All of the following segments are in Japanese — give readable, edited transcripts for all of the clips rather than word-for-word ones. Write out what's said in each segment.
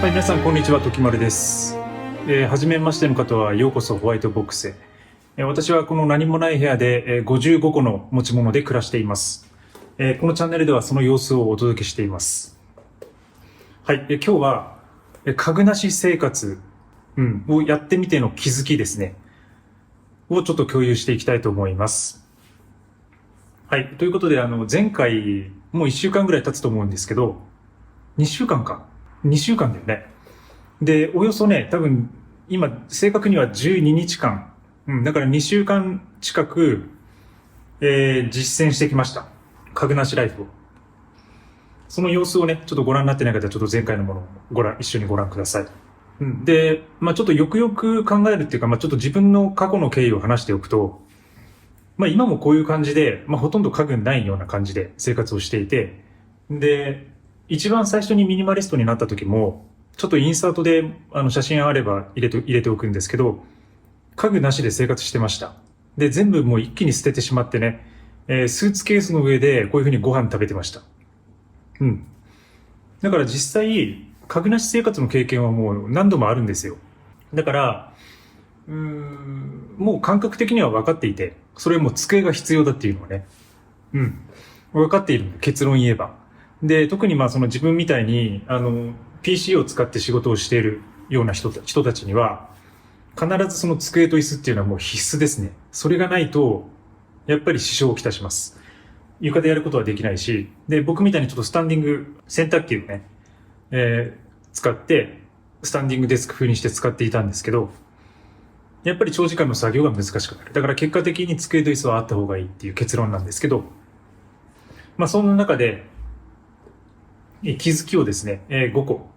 はい、皆さんこんにちは、時丸です。初めましての方はようこそホワイトボックスへ。私はこの何もない部屋で、55個の持ち物で暮らしています。このチャンネルではその様子をお届けしています。はい、今日は、家具なし生活、をやってみての気づきですね。をちょっと共有していきたいと思います。はい、ということで、前回、もう1週間ぐらい経つと思うんですけど、2週間か。2週間だよね。で、およそね、多分、今、正確には12日間、だから2週間近く、実践してきました。家具なしライフを。その様子をね、ちょっとご覧になってない方は、ちょっと前回のものを一緒にご覧ください。で、ちょっとよくよく考えるっていうか、ちょっと自分の過去の経緯を話しておくと、今もこういう感じで、ほとんど家具ないような感じで生活をしていて、で、一番最初にミニマリストになった時も、ちょっとインサートで写真あれば入れておくんですけど、家具なしで生活してました。で、全部もう一気に捨ててしまってね、スーツケースの上でこういう風にご飯食べてました。だから実際、家具なし生活の経験はもう何度もあるんですよ。だから、もう感覚的には分かっていて、それも机が必要だっていうのはね、分かっているんで、結論言えば。で、特にその自分みたいに、PC を使って仕事をしているような人たちには、必ずその机と椅子っていうのはもう必須ですね。それがないと、やっぱり支障をきたします。床でやることはできないし、で、僕みたいにちょっとスタンディング、洗濯機をね、使って、スタンディングデスク風にして使っていたんですけど、やっぱり長時間の作業が難しくなる。だから結果的に机と椅子はあった方がいいっていう結論なんですけど、そんな中で、気づきをですね、5個、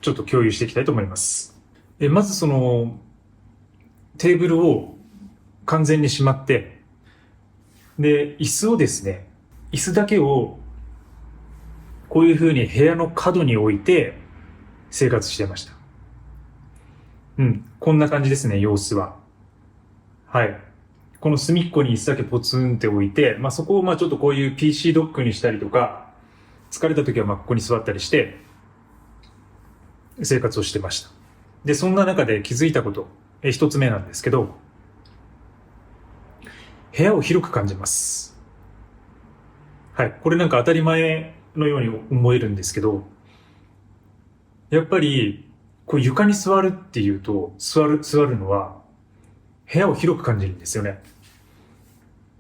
ちょっと共有していきたいと思います。まずその、テーブルを完全にしまって、で、椅子をですね、椅子だけを、こういう風に部屋の角に置いて、生活してました。こんな感じですね、様子は。はい。この隅っこに椅子だけポツンって置いて、そこをちょっとこういう PC ドックにしたりとか、疲れた時はここに座ったりして、生活をしてました。で、そんな中で気づいたこと、一つ目なんですけど、部屋を広く感じます。はい。これなんか当たり前のように思えるんですけど、やっぱり、こう床に座るっていうと、座るのは、部屋を広く感じるんですよね。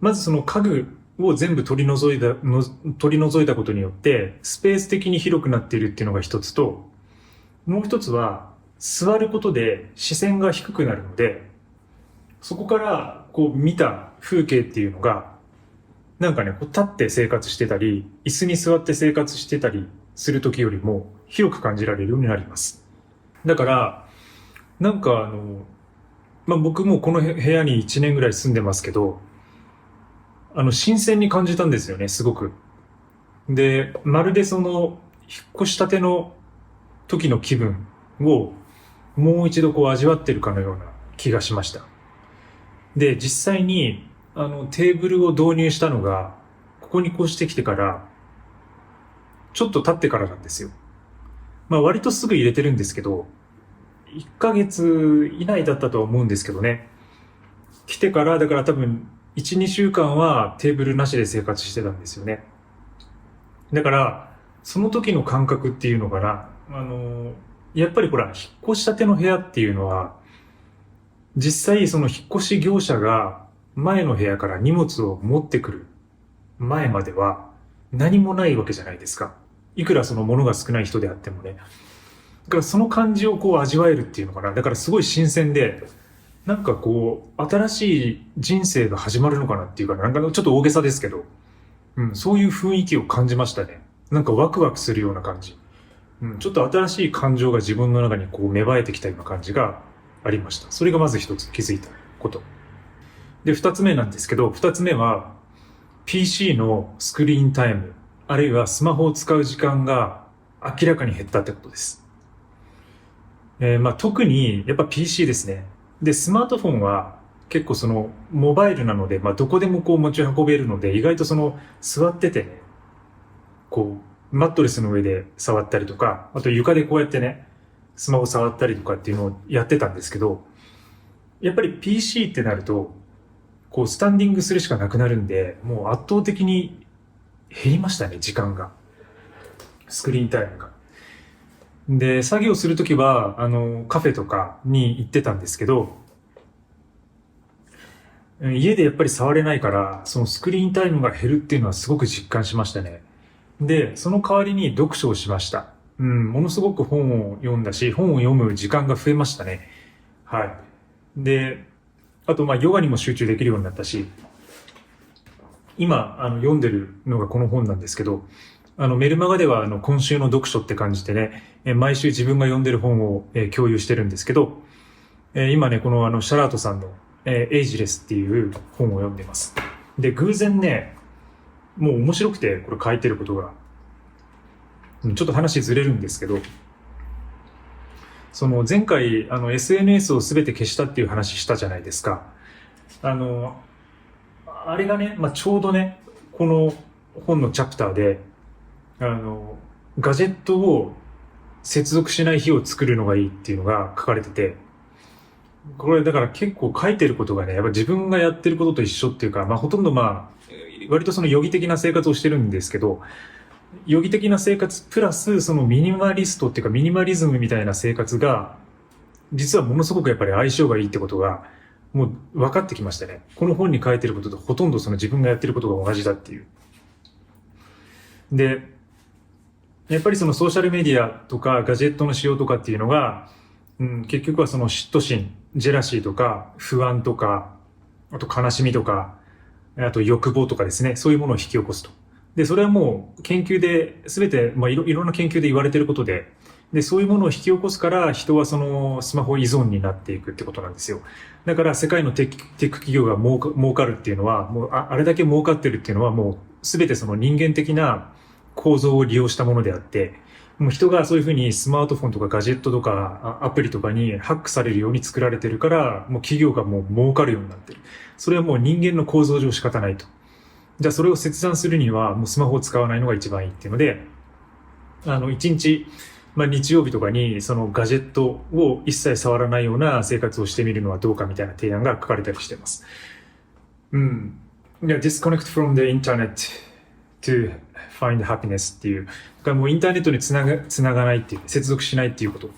まずその家具を全部取り除いたことによって、スペース的に広くなっているっていうのが一つと、もう一つは、座ることで視線が低くなるので、そこからこう見た風景っていうのが、なんかね、こう立って生活してたり、椅子に座って生活してたりする時よりも広く感じられるようになります。だから、なんか僕もこの部屋に1年ぐらい住んでますけど、新鮮に感じたんですよね、すごく。で、まるでその、引っ越したての時の気分をもう一度こう味わってるかのような気がしました。で、実際に、テーブルを導入したのが、ここに越してきてから、ちょっと経ってからなんですよ。割とすぐ入れてるんですけど、1ヶ月以内だったとは思うんですけどね。来てから、だから多分、1、2週間はテーブルなしで生活してたんですよね。だから、その時の感覚っていうのかな、やっぱりほら、引っ越したての部屋っていうのは、実際その引っ越し業者が前の部屋から荷物を持ってくる前までは何もないわけじゃないですか。いくらその物が少ない人であってもね。だからその感じをこう味わえるっていうのかな。だからすごい新鮮で、なんかこう、新しい人生が始まるのかなっていうか、なんかちょっと大げさですけど、そういう雰囲気を感じましたね。なんかワクワクするような感じ。ちょっと新しい感情が自分の中にこう芽生えてきたような感じがありました。それがまず一つ気づいたこと。で、二つ目なんですけど、二つ目は PC のスクリーンタイム、あるいはスマホを使う時間が明らかに減ったってことです。特にやっぱ PC ですね。で、スマートフォンは結構そのモバイルなので、どこでもこう持ち運べるので、意外とその座っててね、こマットレスの上で触ったりとか、あと床でこうやってね、スマホ触ったりとかっていうのをやってたんですけど、やっぱり PC ってなると、こうスタンディングするしかなくなるんで、もう圧倒的に減りましたね、時間が。スクリーンタイムが。で、作業するときは、カフェとかに行ってたんですけど、家でやっぱり触れないから、そのスクリーンタイムが減るっていうのはすごく実感しましたね。で、その代わりに読書をしました。ものすごく本を読んだし、本を読む時間が増えましたね。はい。で、あと、ヨガにも集中できるようになったし、今、読んでるのがこの本なんですけど、メルマガでは、今週の読書って感じでね、毎週自分が読んでる本を、共有してるんですけど、今ね、このシャラートさんの、エイジレスっていう本を読んでいます。で、偶然ね、もう面白くて、これ書いてることが、ちょっと話ずれるんですけど、その前回、SNS を全て消したっていう話したじゃないですか。あれがね、ちょうどね、この本のチャプターで、ガジェットを接続しない日を作るのがいいっていうのが書かれてて、これだから結構書いてることがね、やっぱ自分がやってることと一緒っていうか、ほとんど割とその余儀的な生活をしてるんですけど、余儀的な生活プラスそのミニマリストっていうかミニマリズムみたいな生活が、実はものすごくやっぱり相性がいいってことが、もう分かってきましたね。この本に書いてることとほとんどその自分がやってることが同じだっていう。で、やっぱりそのソーシャルメディアとかガジェットの使用とかっていうのが、結局はその嫉妬心、ジェラシーとか不安とか、あと悲しみとか、あと欲望とかですね、そういうものを引き起こすと。で、それはもう研究で、すべて、いろんな研究で言われていることで、で、そういうものを引き起こすから人はそのスマホ依存になっていくってことなんですよ。だから世界のテック企業が儲かるっていうのは、もうあれだけ儲かってるっていうのはもうすべてその人間的な構造を利用したものであって、もう人がそういうふうにスマートフォンとかガジェットとかアプリとかにハックされるように作られてるから、もう企業がもう儲かるようになってる。それはもう人間の構造上仕方ないと。じゃあそれを切断するにはもうスマホを使わないのが一番いいっていうので、一日、日曜日とかにそのガジェットを一切触らないような生活をしてみるのはどうかみたいな提案が書かれたりしています。disconnect from the internet to find happiness っていう、だからもうインターネットにつながないっていう、接続しないっていうこと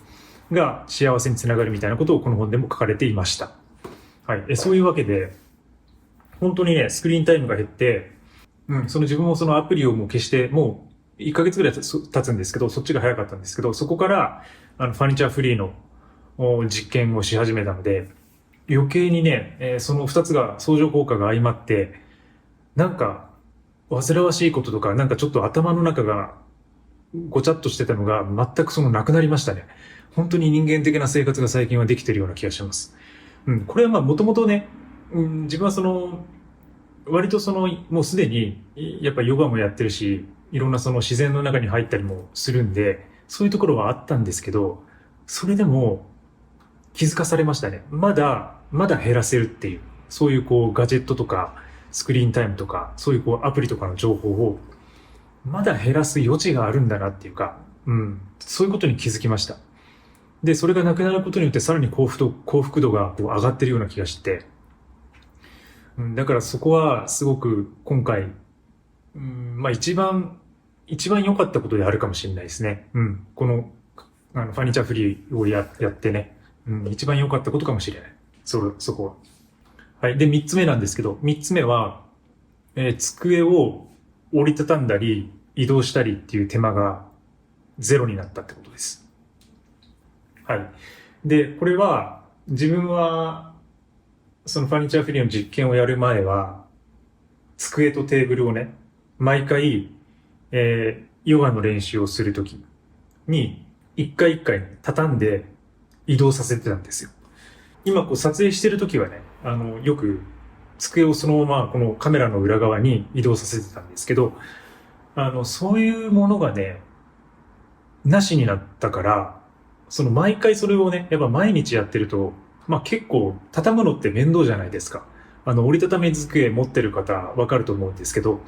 が幸せにつながるみたいなことをこの本でも書かれていました。はい。そういうわけで、本当にね、スクリーンタイムが減って、その自分もそのアプリをもう消して、もう1ヶ月ぐらい経つんですけど、そっちが早かったんですけど、そこから、ファニチャーフリーの実験をし始めたので、余計にね、その2つが相乗効果が相まって、なんか、煩わしいこととか、なんかちょっと頭の中がごちゃっとしてたのが全くそのなくなりましたね。本当に人間的な生活が最近はできてるような気がします。これはもともとね、自分はその、割とその、もうすでに、やっぱヨガもやってるし、いろんなその自然の中に入ったりもするんで、そういうところはあったんですけど、それでも気づかされましたね。まだ減らせるっていう、そういうこうガジェットとか、スクリーンタイムとか、そういうこうアプリとかの情報を、まだ減らす余地があるんだなっていうか、そういうことに気づきました。で、それがなくなることによってさらに幸福度がこう上がってるような気がして、だからそこはすごく今回、一番良かったことであるかもしれないですね。この、ファニチャーフリーをやってね、一番良かったことかもしれない。そこは。はい。で、三つ目なんですけど、三つ目は、机を折りたたんだり、移動したりっていう手間がゼロになったってことです。はい。で、これは、自分は、そのファニチャーフリーの実験をやる前は、机とテーブルをね、毎回、ヨガの練習をするときに、一回一回畳んで移動させてたんですよ。今こう撮影してるときはね、よく机をそのままこのカメラの裏側に移動させてたんですけど、そういうものがね、なしになったから、その毎回それをね、やっぱ毎日やってると、結構畳むのって面倒じゃないですか。折りたたみ机持ってる方わかると思うんですけど、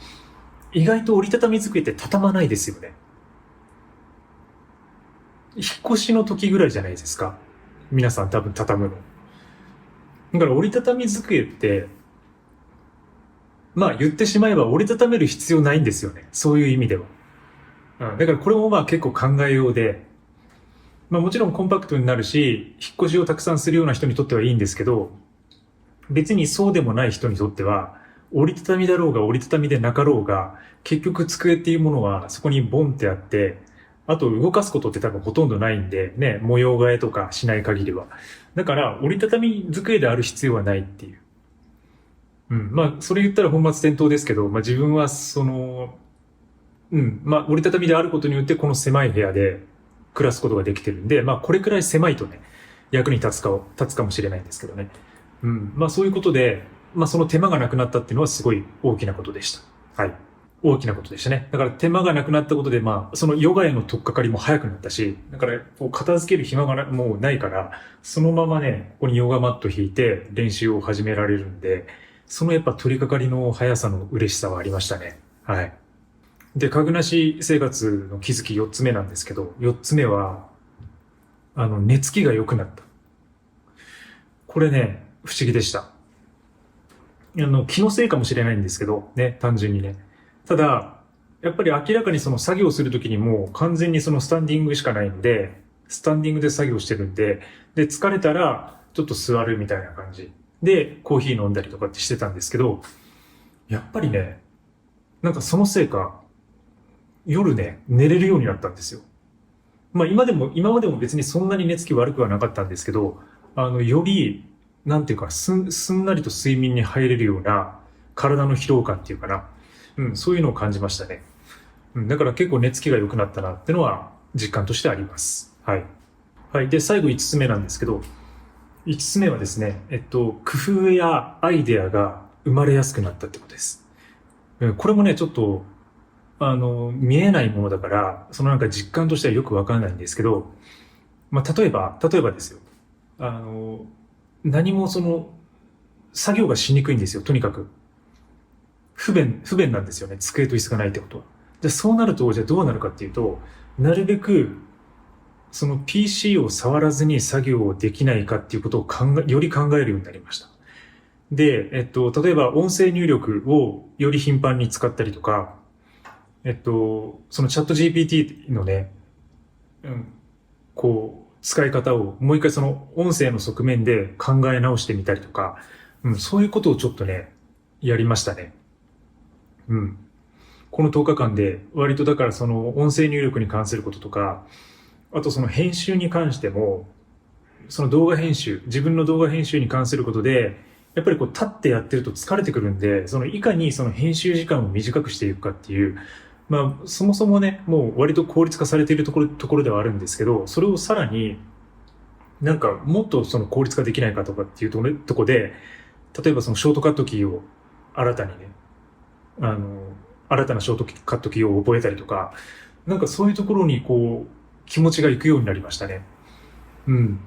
意外と折りたたみ机って畳まないですよね。引っ越しの時ぐらいじゃないですか。皆さん多分畳むの。だから折りたたみ机って、まあ言ってしまえば折りたためる必要ないんですよね。そういう意味では。だからこれもまあ結構考えようで、まあもちろんコンパクトになるし、引っ越しをたくさんするような人にとってはいいんですけど、別にそうでもない人にとっては、折りたたみだろうが折りたたみでなかろうが、結局机っていうものはそこにボンってあって、あと動かすことって多分ほとんどないんで、ね、模様替えとかしない限りは。だから折りたたみ机である必要はないっていう。まあ、それ言ったら本末転倒ですけど、まあ自分はまあ折りたたみであることによってこの狭い部屋で暮らすことができてるんで、まあこれくらい狭いとね、役に立つかもしれないんですけどね。まあそういうことで、まあその手間がなくなったっていうのはすごい大きなことでした。はい。大きなことでしたね。だから手間がなくなったことで、まあそのヨガへの取っかかりも早くなったし、だからこう片付ける暇がもうないから、そのままね、ここにヨガマット引いて練習を始められるんで、そのやっぱ取り掛かりの速さの嬉しさはありましたね。はい。で、家具なし生活の気づき4つ目なんですけど、4つ目は、寝つきが良くなった。これね、不思議でした。気のせいかもしれないんですけど、ね、単純にね。ただ、やっぱり明らかにその作業するときにもう完全にそのスタンディングしかないんで、スタンディングで作業してるんで、で、疲れたらちょっと座るみたいな感じでコーヒー飲んだりとかってしてたんですけど、やっぱりね、なんかそのせいか、夜ね、寝れるようになったんですよ。まあ今までも別にそんなに寝つき悪くはなかったんですけど、より、なんていうか、すんなりと睡眠に入れるような体の疲労感っていうかな。そういうのを感じましたね。だから結構寝つきが良くなったなってのは実感としてあります。はい。はい。で、最後5つ目なんですけど、5つ目はですね、工夫やアイデアが生まれやすくなったってことです。これもね、ちょっと見えないものだから、そのなんか実感としてはよくわかんないんですけど、まあ、例えばですよ。あの、何も作業がしにくいんですよ、とにかく。不便なんですよね、机と椅子がないってことは。じゃあそうなると、じゃあどうなるかっていうと、なるべく、その PC を触らずに作業をできないかっていうことをより考えるようになりました。で、例えば音声入力をより頻繁に使ったりとか、そのチャット GPT のね、使い方をもう一回その音声の側面で考え直してみたりとか、そういうことをちょっとね、やりましたね。うん。この10日間で割とだからその音声入力に関することとか、あとその編集に関しても、その自分の動画編集に関することで、やっぱりこう立ってやってると疲れてくるんで、いかにその編集時間を短くしていくかっていう、まあ、そもそもね、もう割と効率化されているところではあるんですけど、それをさらになんかもっとその効率化できないかとかっていうとこで、例えばそのショートカットキーを新たにね、あの、新たなショートカットキーを覚えたりとか、なんかそういうところにこう、気持ちが行くようになりましたね。うん。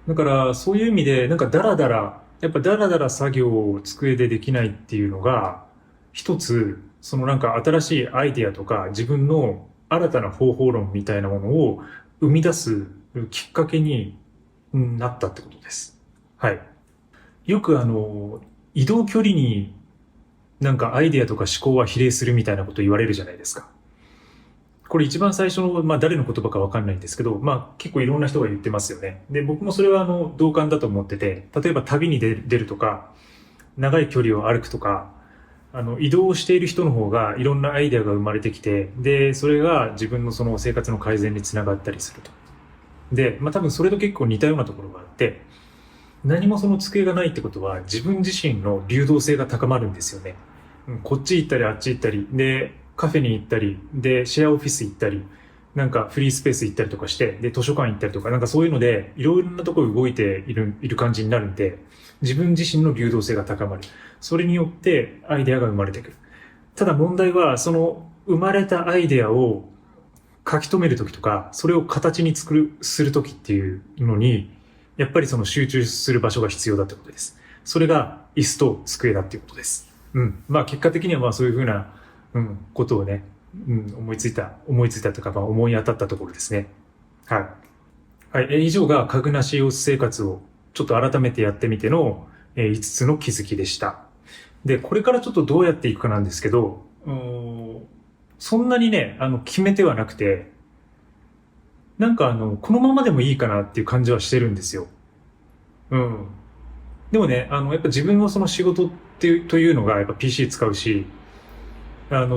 だからそういう意味で、なんかやっぱダラダラ作業を机でできないっていうのが、一つ、そのなんか新しいアイデアとか自分の新たな方法論みたいなものを生み出すきっかけになったってことです。はい。よく移動距離になんかアイデアとか思考は比例するみたいなこと言われるじゃないですか。これ一番最初の、まあ誰の言葉かわかんないんですけど、まあ結構いろんな人が言ってますよね。で、僕もそれは同感だと思ってて、例えば旅に出るとか、長い距離を歩くとか、移動している人の方がいろんなアイデアが生まれてきて、で、それが自分のその生活の改善につながったりすると。で、まあ多分それと結構似たようなところがあって、何もその机がないってことは自分自身の流動性が高まるんですよね。こっち行ったりあっち行ったり、で、カフェに行ったり、で、シェアオフィス行ったり、なんかフリースペース行ったりとかして、で、図書館行ったりとか、なんかそういうので、いろいろなところ動いている感じになるんで、自分自身の流動性が高まる。それによってアイデアが生まれてくる。ただ問題は、その生まれたアイデアを書き留めるときとか、それを形にするときっていうのに、やっぱりその集中する場所が必要だってことです。それが椅子と机だっていうことです。まあ結果的にはまあそういうふうな、ことをね、思いついたというか、まあ思い当たったところですね。はい。はい。以上が家具なし様子生活をちょっと改めてやってみての、5つの気づきでした。で、これからちょっとどうやっていくかなんですけど、そんなにね、決めてはなくて、なんかこのままでもいいかなっていう感じはしてるんですよ。うん。でもね、やっぱ自分のその仕事っていう、というのがやっぱ PC 使うし、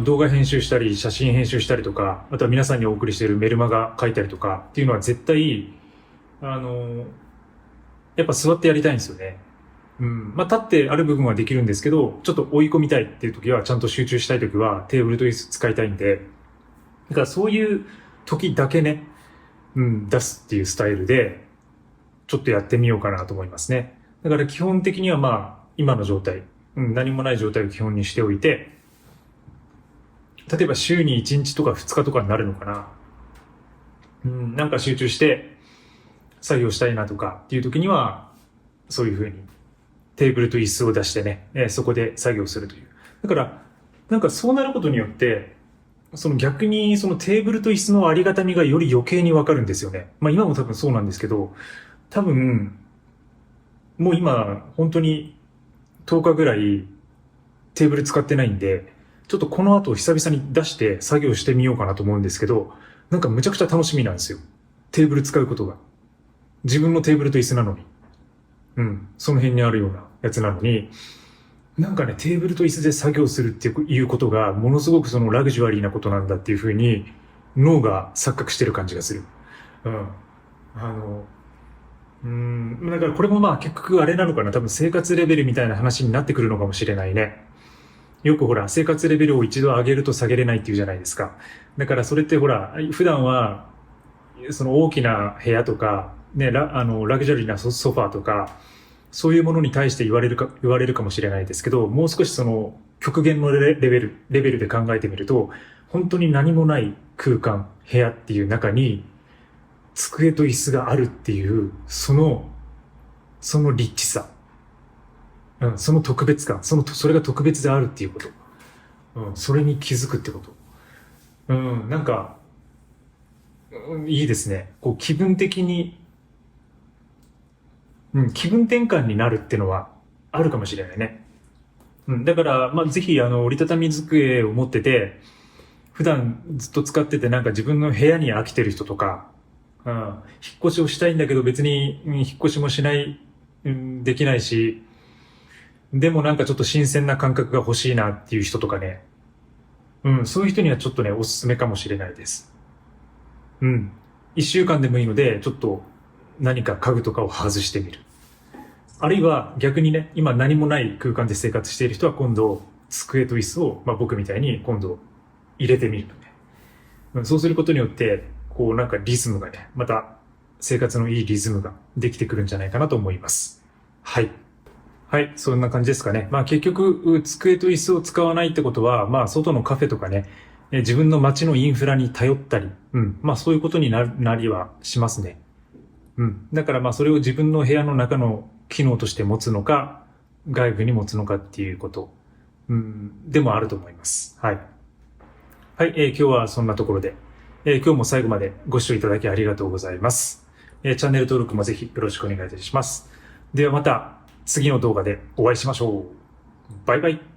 動画編集したり、写真編集したりとか、あとは皆さんにお送りしているメルマガ書いたりとかっていうのは絶対、あの、やっぱ座ってやりたいんですよね。うん。まあ、立ってある部分はできるんですけど、ちょっと追い込みたいっていう時は、ちゃんと集中したい時は、テーブルと椅子使いたいんで、だからそういう時だけね、出すっていうスタイルで、ちょっとやってみようかなと思いますね。だから基本的にはまあ、今の状態、何もない状態を基本にしておいて、例えば週に1日とか2日とかになるのかな。なんか集中して作業したいなとかっていう時には、そういう風にテーブルと椅子を出してね、そこで作業するという。だから、なんかそうなることによって、その逆にそのテーブルと椅子のありがたみがより余計にわかるんですよね。まあ今も多分そうなんですけど、多分、もう今、本当に10日ぐらいテーブル使ってないんで、ちょっとこの後久々に出して作業してみようかなと思うんですけど、なんかむちゃくちゃ楽しみなんですよ。テーブル使うことが。自分のテーブルと椅子なのに。その辺にあるようなやつなのに、なんかね、テーブルと椅子で作業するっていうことが、ものすごくそのラグジュアリーなことなんだっていうふうに、脳が錯覚してる感じがする。うん。あの、だからこれもまあ結局あれなのかな、多分生活レベルみたいな話になってくるのかもしれないね。よくほら、生活レベルを一度上げると下げれないっていうじゃないですか。だからそれってほら、普段は、その大きな部屋とか、ね、ラグジュアリーなソファーとか、そういうものに対して言われるかもしれないですけど、もう少しその極限のレベルで考えてみると、本当に何もない空間、部屋っていう中に、机と椅子があるっていう、そのリッチさ、その特別感、それが特別であるっていうこと、それに気づくってこと。なんか、いいですね。こう気分的に、気分転換になるっていうのはあるかもしれないね。だから、まあ、ぜひ、折りたたみ机を持ってて、普段ずっと使ってて、なんか自分の部屋に飽きてる人とか、引っ越しをしたいんだけど別に、引っ越しもしない、できないし、でもなんかちょっと新鮮な感覚が欲しいなっていう人とかね、そういう人にはちょっとね、おすすめかもしれないです。うん。一週間でもいいので、ちょっと何か家具とかを外してみる。あるいは逆にね、今何もない空間で生活している人は今度、机と椅子を、まあ僕みたいに今度入れてみるとね。そうすることによって、こうなんかリズムがね、また生活のいいリズムができてくるんじゃないかなと思います。はい。はい、そんな感じですかね。まあ結局、机と椅子を使わないってことは、まあ外のカフェとかね、自分の街のインフラに頼ったり、まあそういうことになりはしますね。だからまあそれを自分の部屋の中の機能として持つのか、外部に持つのかっていうこと、でもあると思います。はい。はい、今日はそんなところで、今日も最後までご視聴いただきありがとうございます。チャンネル登録もぜひよろしくお願いいたします。ではまた次の動画でお会いしましょう。バイバイ。